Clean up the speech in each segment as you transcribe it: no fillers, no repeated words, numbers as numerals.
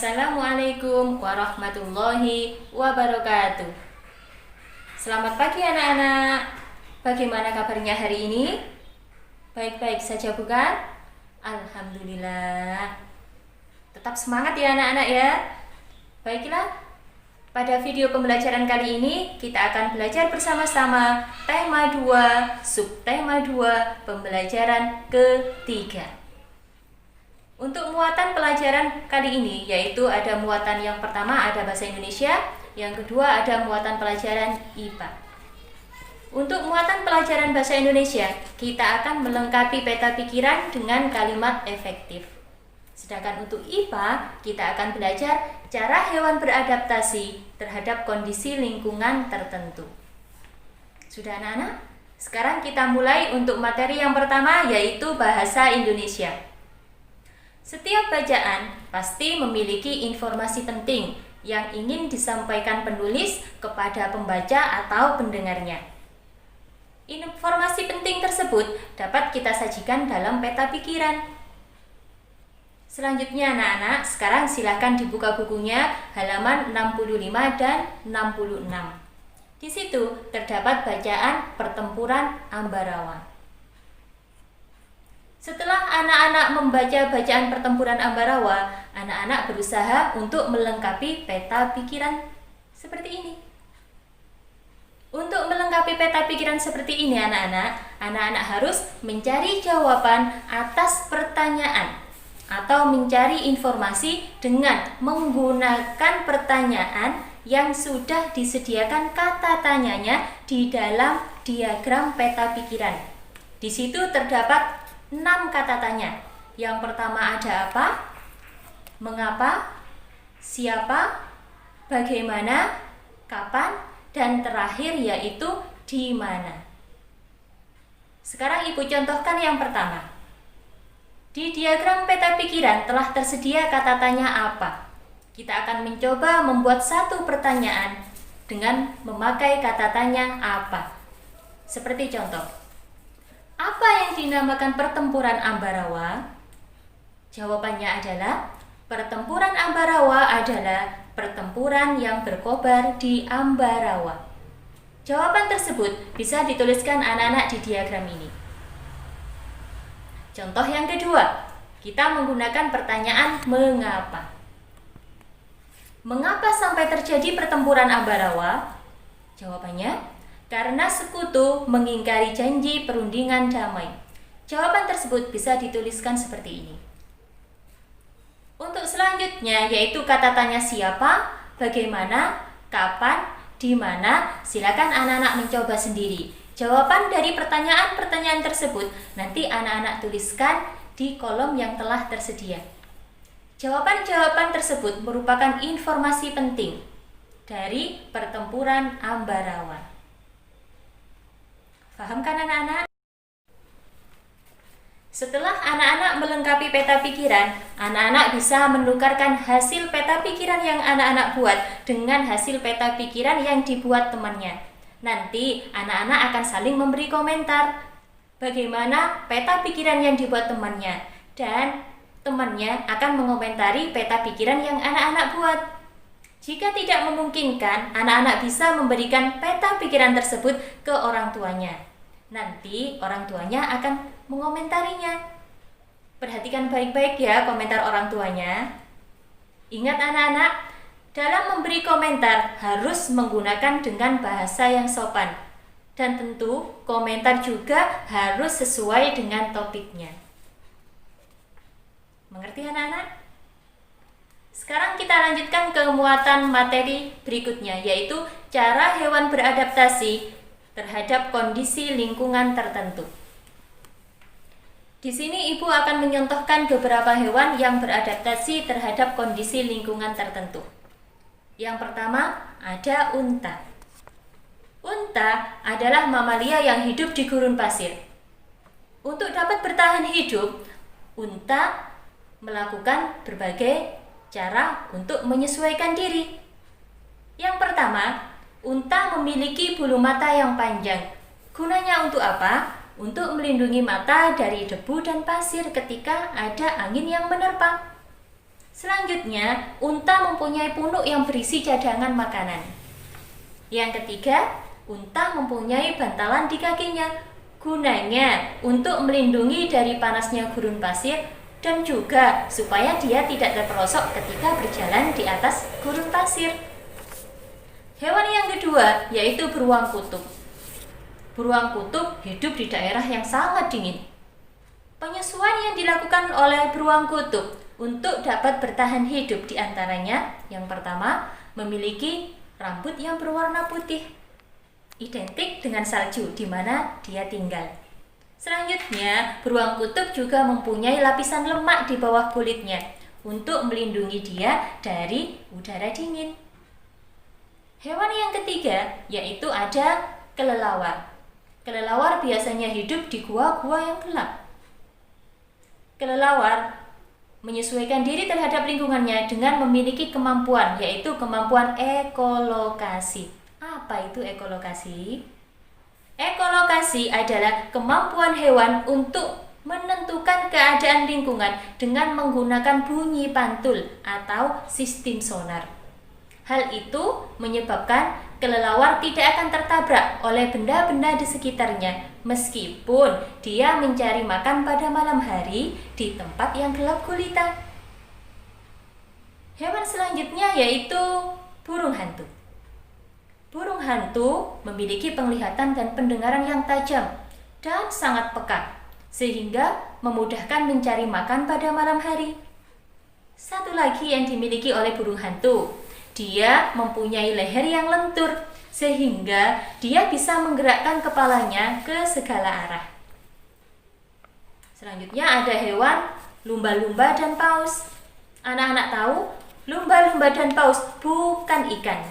Assalamualaikum warahmatullahi wabarakatuh. Selamat pagi anak-anak. Bagaimana kabarnya hari ini? Baik-baik saja bukan? Alhamdulillah. Tetap semangat ya anak-anak ya. Baiklah, pada video pembelajaran kali ini kita akan belajar bersama-sama tema 2, subtema 2, pembelajaran ketiga. Untuk muatan pelajaran kali ini, yaitu ada muatan yang pertama ada bahasa Indonesia, yang kedua ada muatan pelajaran IPA. Untuk muatan pelajaran bahasa Indonesia, kita akan melengkapi peta pikiran dengan kalimat efektif. Sedangkan untuk IPA, kita akan belajar cara hewan beradaptasi terhadap kondisi lingkungan tertentu. Sudah anak-anak? Sekarang kita mulai untuk materi yang pertama, yaitu bahasa Indonesia. Setiap bacaan pasti memiliki informasi penting yang ingin disampaikan penulis kepada pembaca atau pendengarnya. Informasi penting tersebut dapat kita sajikan dalam peta pikiran. Selanjutnya anak-anak, sekarang silakan dibuka bukunya halaman 65 dan 66. Di situ terdapat bacaan pertempuran Ambarawa. Setelah anak-anak membaca bacaan pertempuran Ambarawa, anak-anak berusaha untuk melengkapi peta pikiran seperti ini. Untuk melengkapi peta pikiran seperti ini anak-anak harus mencari jawaban atas pertanyaan atau mencari informasi dengan menggunakan pertanyaan yang sudah disediakan kata tanyanya di dalam diagram peta pikiran. Di situ terdapat 6 kata tanya. Yang pertama ada apa, mengapa, siapa, bagaimana, kapan, dan terakhir yaitu di mana. Sekarang Ibu contohkan yang pertama. Di diagram peta pikiran telah tersedia kata tanya apa. Kita akan mencoba membuat satu pertanyaan dengan memakai kata tanya apa. Seperti contoh. Apa yang dinamakan pertempuran Ambarawa? Jawabannya adalah pertempuran Ambarawa adalah pertempuran yang berkobar di Ambarawa. Jawaban tersebut bisa dituliskan anak-anak di diagram ini. Contoh yang kedua, kita menggunakan pertanyaan mengapa. Mengapa sampai terjadi pertempuran Ambarawa? Jawabannya, karena sekutu mengingkari janji perundingan damai. Jawaban tersebut bisa dituliskan seperti ini. Untuk selanjutnya yaitu kata tanya siapa, bagaimana, kapan, di mana, silakan anak-anak mencoba sendiri. Jawaban dari pertanyaan-pertanyaan tersebut nanti anak-anak tuliskan di kolom yang telah tersedia. Jawaban-jawaban tersebut merupakan informasi penting dari pertempuran Ambarawa. Paham kan anak-anak? Setelah anak-anak melengkapi peta pikiran, anak-anak bisa menukarkan hasil peta pikiran yang anak-anak buat dengan hasil peta pikiran yang dibuat temannya. Nanti anak-anak akan saling memberi komentar bagaimana peta pikiran yang dibuat temannya, dan temannya akan mengomentari peta pikiran yang anak-anak buat. Jika tidak memungkinkan, anak-anak bisa memberikan peta pikiran tersebut ke orang tuanya. Nanti orang tuanya akan mengomentarinya. Perhatikan baik-baik ya komentar orang tuanya. Ingat anak-anak, dalam memberi komentar harus menggunakan dengan bahasa yang sopan. Dan tentu komentar juga harus sesuai dengan topiknya. Mengerti anak-anak? Sekarang kita lanjutkan ke muatan materi berikutnya, yaitu cara hewan beradaptasi terhadap kondisi lingkungan tertentu. Di sini Ibu akan menyontohkan beberapa hewan yang beradaptasi terhadap kondisi lingkungan tertentu. Yang pertama ada unta. Unta adalah mamalia yang hidup di gurun pasir. Untuk dapat bertahan hidup, unta melakukan berbagai cara untuk menyesuaikan diri. Yang pertama, unta memiliki bulu mata yang panjang. Gunanya untuk apa? Untuk melindungi mata dari debu dan pasir ketika ada angin yang menerpa. Selanjutnya, unta mempunyai punuk yang berisi cadangan makanan. Yang ketiga, unta mempunyai bantalan di kakinya. Gunanya untuk melindungi dari panasnya gurun pasir dan juga supaya dia tidak terperosok ketika berjalan di atas gurun pasir. Hewan yang kedua yaitu beruang kutub. Beruang kutub hidup di daerah yang sangat dingin. Penyesuaian yang dilakukan oleh beruang kutub untuk dapat bertahan hidup diantaranya, yang pertama, memiliki rambut yang berwarna putih, identik dengan salju di mana dia tinggal. Selanjutnya, beruang kutub juga mempunyai lapisan lemak di bawah kulitnya untuk melindungi dia dari udara dingin. Hewan yang ketiga yaitu ada kelelawar. Kelelawar biasanya hidup di gua-gua yang gelap. Kelelawar menyesuaikan diri terhadap lingkungannya dengan memiliki kemampuan, yaitu kemampuan ekolokasi. Apa itu ekolokasi? Ekolokasi adalah kemampuan hewan untuk menentukan keadaan lingkungan dengan menggunakan bunyi pantul atau sistem sonar. Hal itu menyebabkan kelelawar tidak akan tertabrak oleh benda-benda di sekitarnya meskipun dia mencari makan pada malam hari di tempat yang gelap gulita. Hewan selanjutnya yaitu burung hantu. Burung hantu memiliki penglihatan dan pendengaran yang tajam dan sangat peka, sehingga memudahkan mencari makan pada malam hari. Satu lagi yang dimiliki oleh burung hantu, dia mempunyai leher yang lentur, sehingga dia bisa menggerakkan kepalanya ke segala arah. Selanjutnya ada hewan lumba-lumba dan paus. Anak-anak tahu, lumba-lumba dan paus bukan ikan,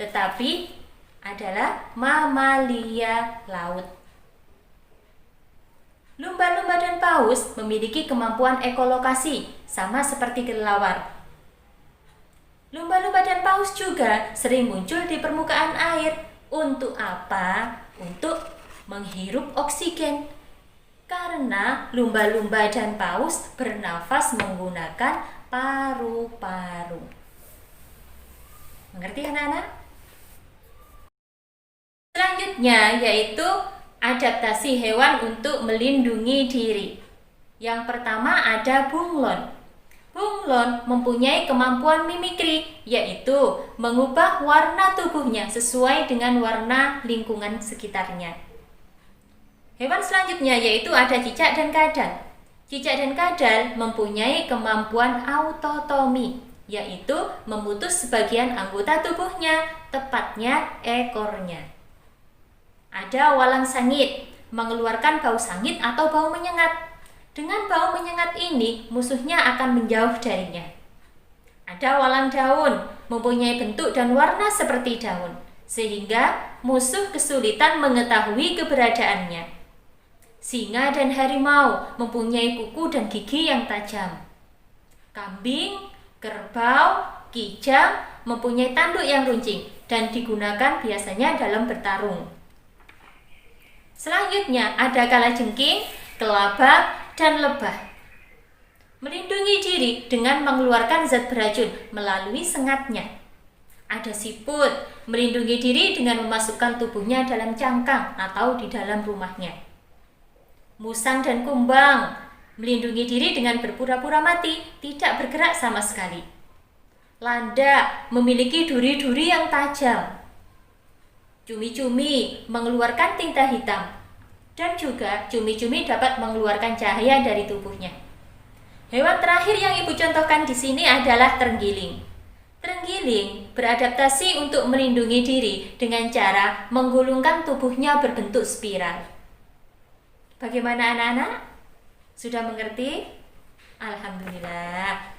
tetapi adalah mamalia laut. Lumba-lumba dan paus memiliki kemampuan ekolokasi, sama seperti kelelawar. Lumba-lumba dan paus juga sering muncul di permukaan air. Untuk apa? Untuk menghirup oksigen. Karena lumba-lumba dan paus bernafas menggunakan paru-paru. Mengerti anak-anak? Selanjutnya yaitu adaptasi hewan untuk melindungi diri. Yang pertama ada bunglon. Bunglon mempunyai kemampuan mimikri, yaitu mengubah warna tubuhnya sesuai dengan warna lingkungan sekitarnya. Hewan selanjutnya yaitu ada cicak dan kadal. Cicak dan kadal mempunyai kemampuan autotomi, yaitu memutus sebagian anggota tubuhnya, tepatnya ekornya. Ada walang sangit, mengeluarkan bau sangit atau bau menyengat. Dengan bau menyengat ini, musuhnya akan menjauh darinya. Ada walang daun, mempunyai bentuk dan warna seperti daun, sehingga musuh kesulitan mengetahui keberadaannya. Singa dan harimau mempunyai kuku dan gigi yang tajam. Kambing, kerbau, kijang mempunyai tanduk yang runcing dan digunakan biasanya dalam bertarung. Selanjutnya ada kalajengking, kelabang, dan lebah. Melindungi diri dengan mengeluarkan zat beracun melalui sengatnya. Ada siput, melindungi diri dengan memasukkan tubuhnya dalam cangkang atau di dalam rumahnya. Musang dan kumbang, melindungi diri dengan berpura-pura mati, tidak bergerak sama sekali. Landak memiliki duri-duri yang tajam. Cumi-cumi mengeluarkan tinta hitam. Dan juga cumi-cumi dapat mengeluarkan cahaya dari tubuhnya. Hewan terakhir yang Ibu contohkan di sini adalah terenggiling. Terenggiling beradaptasi untuk melindungi diri dengan cara menggulungkan tubuhnya berbentuk spiral. Bagaimana anak-anak? Sudah mengerti? Alhamdulillah.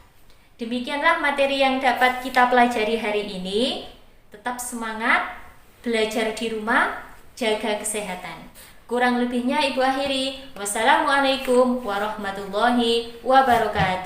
Demikianlah materi yang dapat kita pelajari hari ini. Tetap semangat, belajar di rumah, jaga kesehatan. Kurang lebihnya Ibu akhiri. Wassalamualaikum warahmatullahi wabarakatuh.